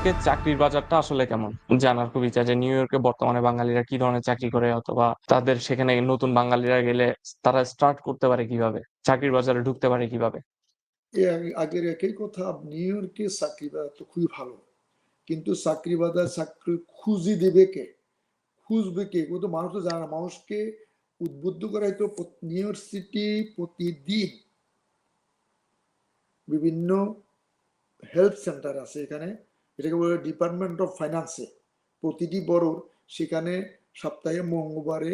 ইয়র্কের চাকরির বাজারটা আসলে কেমন জানার খুব ইচ্ছা, যে নিউ ইয়র্কে বর্তমানে বাঙালিরা কি ধরনের চাকরি করে, অথবা তাদের সেখানে নতুন বাঙালিরা গেলে তারা স্টার্ট করতে পারে কিভাবে, চাকরির বাজারে ঢুকতে পারে কিভাবে। আগের একই কথা, নিউ ইয়র্কে চাকরি বাজার তো খুবই ভালো, কিন্তু চাকরি বাজার চাকরি খুঁজি দেবে কে, খুঁজবে কে, ও তো মানুষ তো জানে না। মানুষকে উদ্বুদ্ধ করাই তো নিউ ইয়র্ক সিটি প্রতিদিন বিভিন্ন হেলথ সেন্টার আছে এখানে, এটাকে বলে ডিপার্টমেন্ট অফ ফাইন্যান্সে প্রতিটি বড়, সেখানে সপ্তাহে মঙ্গলবারে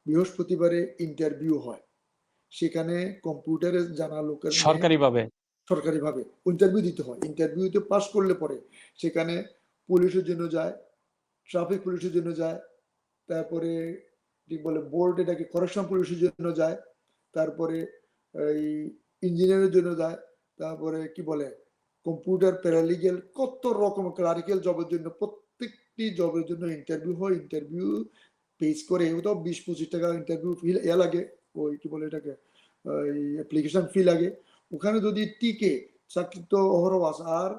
বৃহস্পতিবারে ইন্টারভিউ হয়। সেখানে কম্পিউটারে জানা লোকের নিয়ে সরকারিভাবে? সরকারিভাবে ইন্টারভিউ দিতে হয়। ইন্টারভিউতে পাস করলে পরে সেখানে পুলিশের জন্য যায়, ট্রাফিক পুলিশের জন্য যায়, তারপরে কি বলে বোর্ড এটাকে করেকশন পুলিশের জন্য যায়, তারপরে এই ইঞ্জিনিয়ারের জন্য যায়, তারপরে কি বলে কম্পিউটার প্যারালিগেল, কত রকম ক্লারিক্যাল জবের জন্য, প্রত্যেকটি জবের জন্য ইন্টারভিউ হয়। ইন্টারভিউ পেজ করে তো 20-25 টাকা ইন্টারভিউ ফি লাগে, ওই কি বলে এটাকে অ্যাপ্লিকেশন ফি লাগে। ওখানে যদি টিকে চাকরি তো অহরহ আছে। আর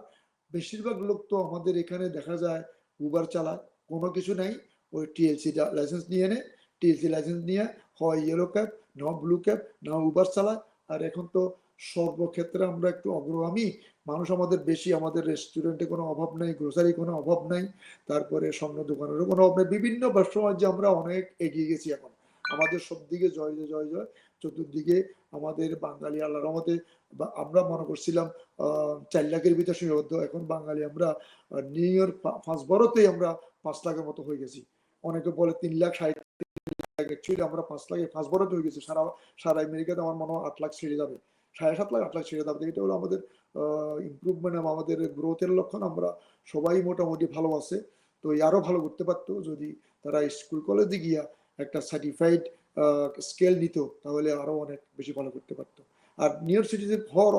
বেশিরভাগ লোক তো আমাদের এখানে দেখা যায় উবার চালায়, কোনো কিছু নাই, ওই টিএলসি লাইসেন্স নিয়ে নেয়, টিএলসি লাইসেন্স নিয়ে হয় ইয়েলো ক্যাব, না ব্লু ক্যাব, না উবার চালায়। আর এখন তো সর্বক্ষেত্রে আমরা একটু অগ্রগামী মানুষ, আমাদের বেশি, আমাদের রেস্টুরেন্টে কোনো অভাব নাই, গ্রোসারি কোনো অভাব নাই, তারপরে স্বর্ণ দোকানেরও কোনো অভাব নেই, বিভিন্ন ব্যবসা বাণিজ্যে আমরা অনেক এগিয়ে গেছি এখন। আমাদের সব দিকে জয় জয় জয় জয়, চতুর্দিকে আমাদের বাঙালি আল্লাহর রহমতে। আমরা মনে করছিলাম 4 লাখের ভিতরে সীমাবদ্ধ, এখন বাঙালি আমরা নিউ ইয়র্ক 5 বছরতেই আমরা 5 লাখের মতো হয়ে গেছি। অনেকে বলে 3 লাখ 60, অ্যাকচুয়ালি আমরা 5 লাখে 5 বছরতে হয়ে গেছি। সারা সারা আমেরিকাতে আমার মনে হয় 8 লাখ ছেড়ে যাবে, 7.5 লাখ 8 লাখ ছেড়ে যাবে। এটা হলো আমাদের ইম্প্রুভমেন্ট, আমাদের গ্রোথের লক্ষণ। আমরা সবাই মোটামুটি ভালো আছে। তো আরো ভালো করতে পারতো যদি তারা স্কুল কলেজে গিয়া একটা সার্টিফাইড স্কেল নিত, তাহলে আরো অনেক বেশি ভালো করতে পারতো। আর নিউ ইয়র্ক সিটিতে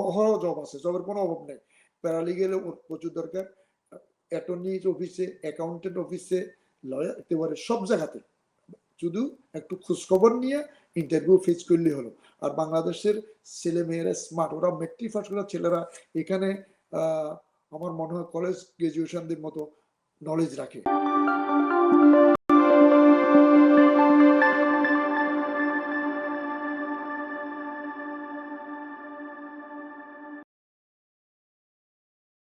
অহরহ জব আছে, জবের কোনো অভাব নেই। প্যারালিগেলে প্রচুর দরকার, অ্যাটর্নি অফিসে, অ্যাকাউন্টেন্ট অফিসে, লয়ার, একেবারে সব জায়গাতে। শুধু একটু খোঁজখবর নিয়ে ইন্টারভিউ ফেস করলে হলো। আর বাংলাদেশের ছেলে মেয়েরা স্মার্ট, ওরা মেট্রিক পাস করা ছেলেরা এখানে আমার মনে হয় কলেজ গ্রাজুয়েশনদের মতো নলেজ রাখে।